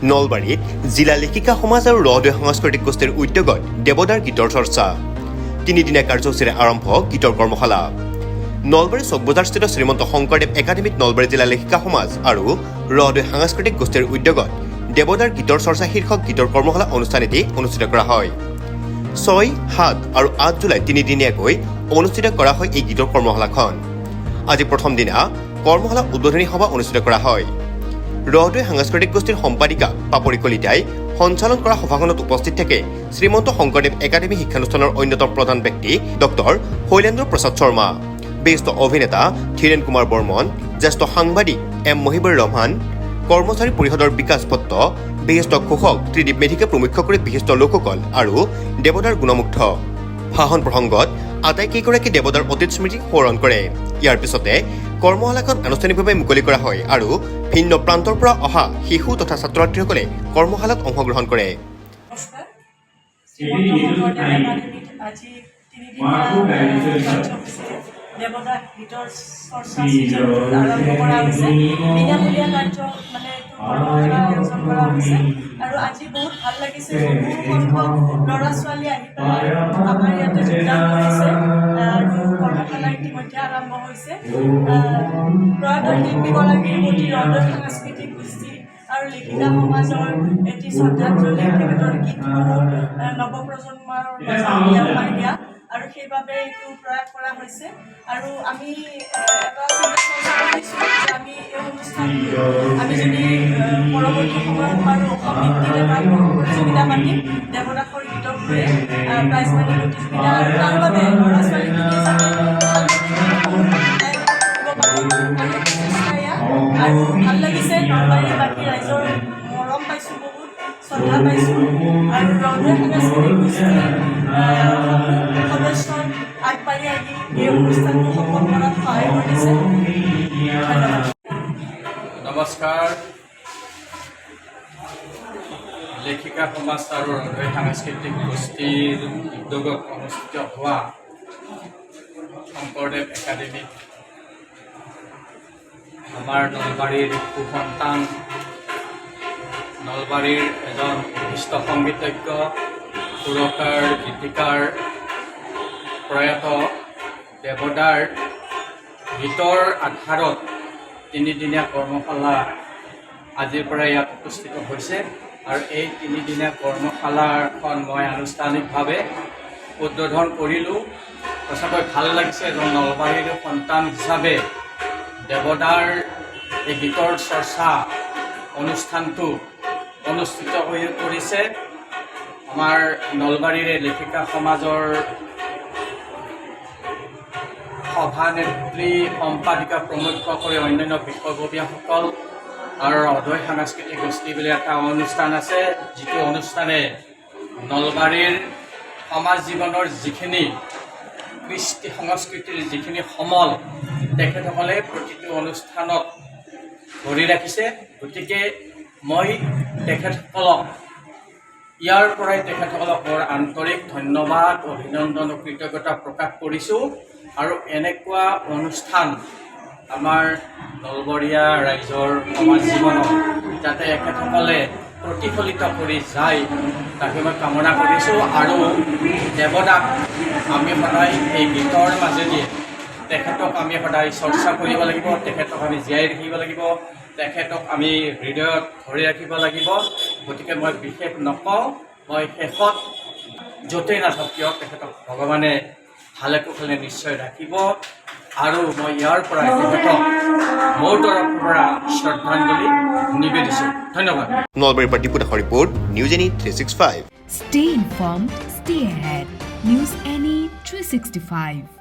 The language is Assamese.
নলবাৰীত জিলা লেখিকা সমাজ আৰু ৰহদৈ সাংস্কৃতিক গোষ্ঠীৰ উদ্যোগত দেৱদাৰ গীতৰ চৰ্চা। তিনিদিনীয়া কাৰ্যসূচীৰে আৰম্ভ গীতৰ কৰ্মশালা। নলবাৰী চকবজাৰস্থিত শ্ৰীমন্ত শংকৰদেৱ একাডেমীত নলবাৰী জিলা লেখিকা সমাজ আৰু ৰহদৈ সাংস্কৃতিক গোষ্ঠীৰ উদ্যোগত দেৱদাৰ গীতৰ চৰ্চা শীৰ্ষক গীতৰ কৰ্মশালা অনুষ্ঠান এটি অনুষ্ঠিত কৰা হয়। 6, 7 আৰু 8 জুলাই তিনিদিনীয়াকৈ অনুষ্ঠিত কৰা হয় এই গীতৰ কৰ্মশালাখন। আজি প্ৰথম দিনা কৰ্মশালা উদ্বোধনী সভা অনুষ্ঠিত কৰা হয়। ৰহদৈ সাংস্কৃতিক গোষ্ঠীৰ সম্পাদিকা পাপৰি কলিতাই সঞ্চালন কৰা সভাখনত উপস্থিত থাকে শ্ৰীমন্ত শংকৰদেৱ একাডেমী শিক্ষানুষ্ঠানৰ অন্যতম প্ৰধান ব্যক্তি ডক্টৰ শৈলেন্দ্ৰ প্ৰসাদ শৰ্মা, বিশিষ্ট অভিনেতা ধীৰেন কুমাৰ বৰ্মন, জ্যেষ্ঠ সাংবাদিক এম মহিবুৰ ৰহমান, কৰ্মচাৰী পৰিষদৰ বিকাশ ভট্ট, বিশিষ্ট ঘোষক ত্ৰিদীপ মেধিকে প্ৰমুখ্য কৰি বিশিষ্ট লোকসকল আৰু দেৱদাৰ গুণমুগ্ধ। ভাষণ প্ৰসংগত আটাইকেইগৰাকী দেৱদাৰ অতীত স্মৃতি সোঁৱৰণ কৰে। ইয়াৰ পিছতে কৰ্মশালাখন আনুষ্ঠানিকভাৱে মুকলি কৰা হয় আৰু ভিন্ন প্ৰান্তৰ পৰা অহা শিশু তথা ছাত্ৰ ছাত্ৰীসকলে কৰ্মশালাত অংশগ্ৰহণ কৰে। দেৱদাৰ গীতৰ চৰ্চা আৰম্ভ কৰা হৈছে। বিনামূলীয়া কাৰ্য কৰ্মশালা আয়োজন কৰা হৈছে আৰু আজি বহুত ভাল লাগিছে। বহু সংখ্যক ল'ৰা ছোৱালী আহি পেলাই আমাৰ ইয়াতে যোগদান কৰিছে আৰু কৰ্মশালা ইতিমধ্যে আৰম্ভ হৈছে। প্ৰয়াত শিল্পীগৰাকীৰ প্ৰতি ৰহদৈ সাংস্কৃতিক গোষ্ঠী আৰু লেখিকা সমাজৰ এটি শ্ৰদ্ধাঞ্জলি তেখেতৰ গীতসমূহ নৱপ্ৰজন্মৰ মাজত দিয়া আৰু সেইবাবে এইটো প্ৰয়াস কৰা হৈছে। আৰু আমি এটা চিন্তা কৰিছোঁ যে আমি এই অনুষ্ঠানটো আমি যদি পৰৱৰ্তী সময়ত পাৰোঁ অসম ভিত্তিত এটা প্ৰতিযোগিতা পাতিম দেৱদাসৰ গীতৰ বাবে প্ৰাইজ মানি প্ৰতিযোগিতা, আৰু তাৰ বাবে ল'ৰা ছোৱালীখিনিয়ে যাতে আৰু ভাল লাগিছে। নলবাৰীৰ বাকী ৰাইজৰ মৰম পাইছোঁ, বহুত শ্ৰদ্ধা পাইছোঁ আৰু ৰহদৈ সাংস্কৃতিক গোষ্ঠীৰ সদস্যই আগবাঢ়ি আহি এই অনুষ্ঠানটো সফল কৰাত সহায় কৰিছে। ধন্যবাদ। নমস্কাৰ। লেখিকা সমাজ আৰু ৰহদৈ সাংস্কৃতিক গোষ্ঠীৰ উদ্যোগত অনুষ্ঠিত হোৱা শংকৰদেৱ একাডেমীত আমাৰ নলবাৰীৰ সুসন্তান, নলবাৰীৰ এজন বিশিষ্ট সংগীতজ্ঞ, সুৰকাৰ, গীতিকাৰ প্ৰয়াত দেৱদাৰ গীতৰ আধাৰত তিনিদিনীয়া কৰ্মশালা আজিৰ পৰা ইয়াত উপস্থিত হৈছে আৰু এই তিনিদিনীয়া কৰ্মশালাখন মই আনুষ্ঠানিকভাৱে উদ্বোধন কৰিলোঁ। সঁচাকৈ ভাল লাগিছে এজন নলবাৰীৰ সন্তান হিচাপে দেৱদাৰ এই গীতৰ চৰ্চা অনুষ্ঠানটো অনুষ্ঠিত হৈ পৰিছে। আমাৰ নলবাৰীৰে লেখিকা সমাজৰ সভানেত্ৰী, সম্পাদিকা প্ৰমুখ্য কৰি অন্যান্য বিষয়ববীয়াসকল আৰু ৰহদৈ সাংস্কৃতিক গোষ্ঠী বুলি এটা অনুষ্ঠান আছে, যিটো অনুষ্ঠানে নলবাৰীৰ সমাজ জীৱনৰ যিখিনি কৃষ্টি সংস্কৃতিৰ যিখিনি সমল তেখেতসকলে প্ৰতিটো অনুষ্ঠানত ধৰি ৰাখিছে। গতিকে মই তেখেতসকলক ইয়াৰ পৰাই তেখেতসকলক বৰ আন্তৰিক ধন্যবাদ, অভিনন্দন আৰু কৃতজ্ঞতা প্ৰকাশ কৰিছোঁ। আৰু এনেকুৱা অনুষ্ঠান আমাৰ নলবৰীয়া ৰাইজৰ সমাজ জীৱনত যাতে এখেতসকলে প্ৰতিফলিত কৰি যায় তাকে মই কামনা কৰিছোঁ। আৰু দেৱদাক আমি সদায় এই গীতৰ মাজেদি তেখেতক আমি সদায় চৰ্চা কৰিব লাগিব, তেখেতক আমি জীয়াই ৰাখিব লাগিব, তেখেতক আমি হৃদয়ত ধৰি ৰাখিব লাগিব। গতিকে মই বিশেষ নকওঁ, মই শেষত য'তেই নাথাকক কিয় তেখেতক ভগৱানে ভালে কুশলে নিশ্চয় ৰাখিব আৰু মই ইয়াৰ পৰা তেখেতক মোৰ তৰফৰ পৰা শ্ৰদ্ধাঞ্জলি নিবেদিছোঁ। ধন্যবাদ। নলবাৰীৰ পৰা দীপু দাসৰ report, news any 365। Stay informed, stay ahead. News Any 365.